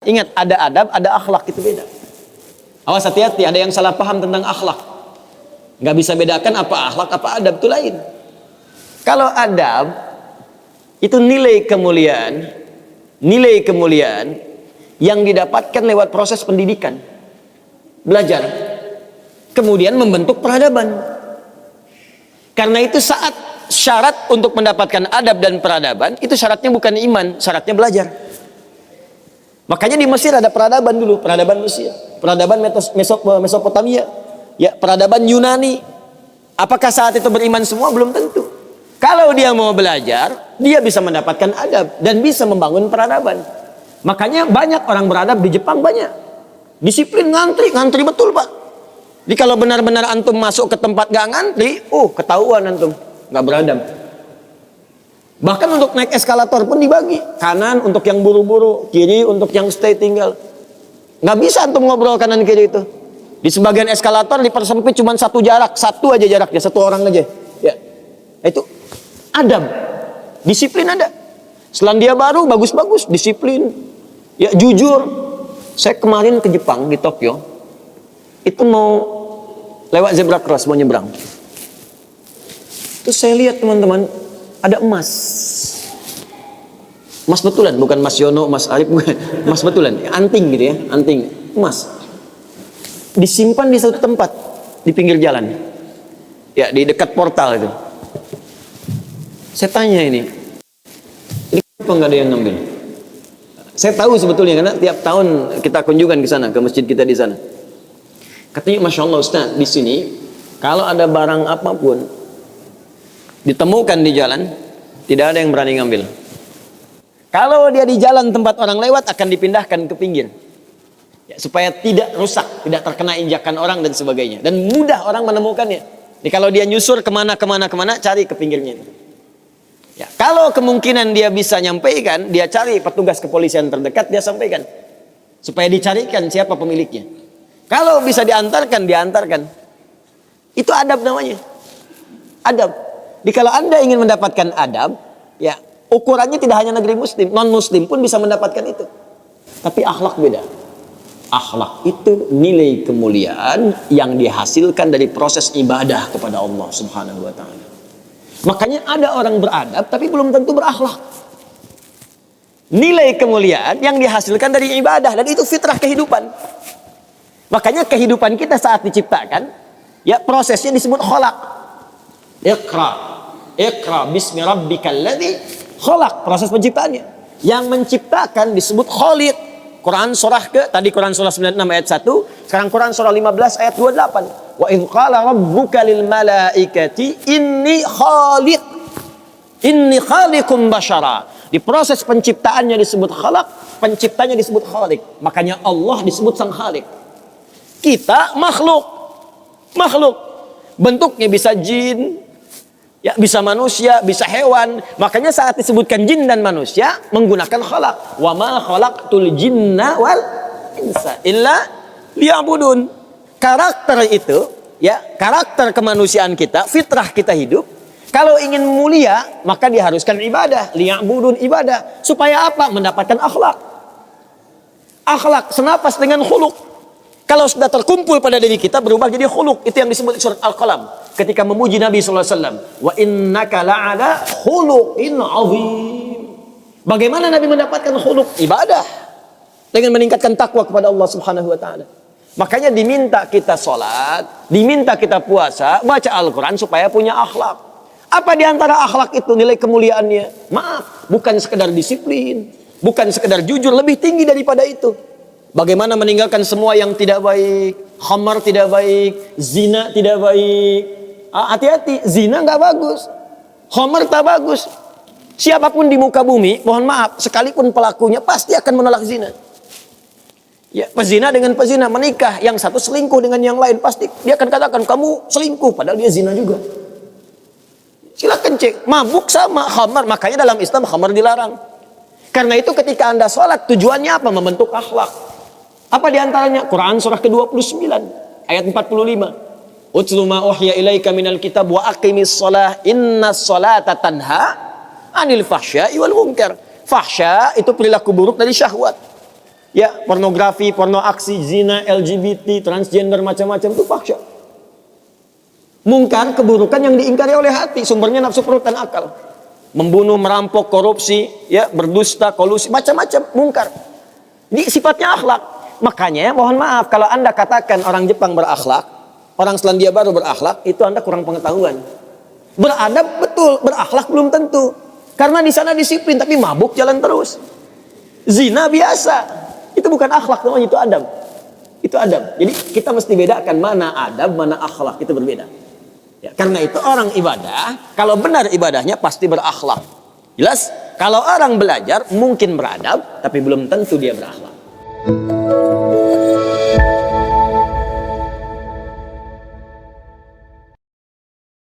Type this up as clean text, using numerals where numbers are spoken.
Ingat, ada adab, ada akhlak, itu beda. Awas, hati-hati, ada yang salah paham tentang akhlak. Nggak bisa bedakan apa akhlak, apa adab, itu lain. Kalau adab, itu nilai kemuliaan yang didapatkan lewat proses pendidikan. Belajar. Kemudian membentuk peradaban. Karena itu saat syarat untuk mendapatkan adab dan peradaban, itu syaratnya bukan iman, syaratnya belajar. Makanya di Mesir ada peradaban dulu, peradaban Mesir, peradaban Mesopotamia, ya, peradaban Yunani. Apakah saat itu beriman semua? Belum tentu. Kalau dia mau belajar, dia bisa mendapatkan adab dan bisa membangun peradaban. Makanya banyak orang beradab di Jepang, banyak. Disiplin, ngantri betul, Pak. Jadi kalau benar-benar antum masuk ke tempat gak ngantri, ketahuan antum gak beradab. Bahkan untuk naik eskalator pun dibagi. Kanan untuk yang buru-buru, kiri untuk yang stay tinggal. Nggak bisa antum ngobrol kanan kiri itu. Di sebagian eskalator dipersempit cuma satu aja jaraknya, satu orang aja. Ya, itu adab, disiplin ada. Selandia Baru bagus-bagus, disiplin. Ya, jujur. Saya kemarin ke Jepang di Tokyo, itu mau lewat zebra cross, mau nyebrang. Terus saya lihat teman-teman, ada emas betulan, bukan Mas Yono, Mas Arif, emas betulan, anting gitu ya, anting emas, disimpan di satu tempat di pinggir jalan, ya, di dekat portal itu. Saya tanya ini kenapa nggak ada yang ngambil? Saya tahu sebetulnya karena tiap tahun kita kunjungan ke sana, ke masjid kita di sana. Katanya, Masya Allah Ustaz, di sini kalau ada barang apapun ditemukan di jalan, tidak ada yang berani ngambil. Kalau dia di jalan tempat orang lewat, akan dipindahkan ke pinggir, ya, supaya tidak rusak, tidak terkena injakan orang dan sebagainya, dan mudah orang menemukannya. Jadi kalau dia nyusur kemana, cari ke pinggirnya. Ya, kalau kemungkinan dia bisa nyampaikan, dia cari petugas kepolisian terdekat, dia sampaikan supaya dicarikan siapa pemiliknya. Kalau bisa diantarkan. Itu adab namanya, adab. Jadi kalau Anda ingin mendapatkan adab, ya, ukurannya tidak hanya negeri muslim, non-muslim pun bisa mendapatkan itu. Tapi akhlak beda. Akhlak itu nilai kemuliaan yang dihasilkan dari proses ibadah kepada Allah Subhanahu wa ta'ala. Makanya ada orang beradab tapi belum tentu berakhlak. Nilai kemuliaan yang dihasilkan dari ibadah, dan itu fitrah kehidupan. Makanya kehidupan kita saat diciptakan, ya, prosesnya disebut kholak. Iqra bismi rabbikal ladzi khalaq, proses penciptaannya. Yang menciptakan disebut Khalid. Quran surah Quran surah 96 ayat 1, sekarang Quran surah 15 ayat 28. Wa idz qala rabbuka lil malaikati inni khaliqum basyara. Di proses penciptaannya disebut khalaq, penciptanya disebut khaliq. Makanya Allah disebut sang khaliq. Kita makhluk. Bentuknya bisa jin, ya, bisa manusia, bisa hewan. Makanya saat disebutkan jin dan manusia menggunakan khalaq. Wa ma khalaqtul jinna wal insa illa liya'budun. Karakter itu, ya, karakter kemanusiaan kita, fitrah kita hidup. Kalau ingin mulia, maka diharuskan ibadah, liya'budun, ibadah. Supaya apa? Mendapatkan akhlak. Akhlak senapas dengan khuluq. Kalau sudah terkumpul pada diri kita, berubah jadi khuluq. Itu yang disebut surat Al-Qalam ketika memuji Nabi SAW. Wa innaka la'ala khuluqin azim. Bagaimana Nabi mendapatkan khuluq? Ibadah, dengan meningkatkan takwa kepada Allah Subhanahu wa ta'ala. Makanya diminta kita sholat, diminta kita puasa, baca Al-Quran supaya punya akhlak. Apa diantara akhlak itu nilai kemuliaannya? Maaf, bukan sekedar disiplin, bukan sekedar jujur, lebih tinggi daripada itu. Bagaimana meninggalkan semua yang tidak baik, khamar tidak baik, zina tidak baik. Hati-hati, zina nggak bagus, khamar tak bagus. Siapapun di muka bumi, mohon maaf, sekalipun pelakunya pasti akan menolak zina. Ya, pezina dengan pezina menikah, yang satu selingkuh dengan yang lain, pasti dia akan katakan kamu selingkuh, padahal dia zina juga. Silakan cek, mabuk sama khamar, makanya dalam Islam khamar dilarang. Karena itu ketika Anda sholat, tujuannya apa? Membentuk akhlak. Apa diantaranya? Quran surah ke-29 ayat 45. Utlu ma uhya ilaika minal kitab wa aqimis shalah innas sholata tanha anil fahsya'i wal munkar. Fahsya itu perilaku buruk dari syahwat. Ya, pornografi, porno aksi, zina, LGBT, transgender, macam-macam itu fahsya. Mungkar, keburukan yang diingkari oleh hati, sumbernya nafsu perut dan akal. Membunuh, merampok, korupsi, ya, berdusta, kolusi, macam-macam mungkar. Ini sifatnya akhlak. Makanya mohon maaf kalau Anda katakan orang Jepang berakhlak, orang Selandia Baru berakhlak, itu Anda kurang pengetahuan. Beradab betul, berakhlak belum tentu. Karena di sana disiplin tapi mabuk jalan terus. Zina biasa. Itu bukan akhlak namanya, itu adab. Itu adab. Jadi kita mesti bedakan mana adab, mana akhlak, itu berbeda. Ya, karena itu orang ibadah, kalau benar ibadahnya pasti berakhlak. Jelas? Kalau orang belajar mungkin beradab, tapi belum tentu dia berakhlak.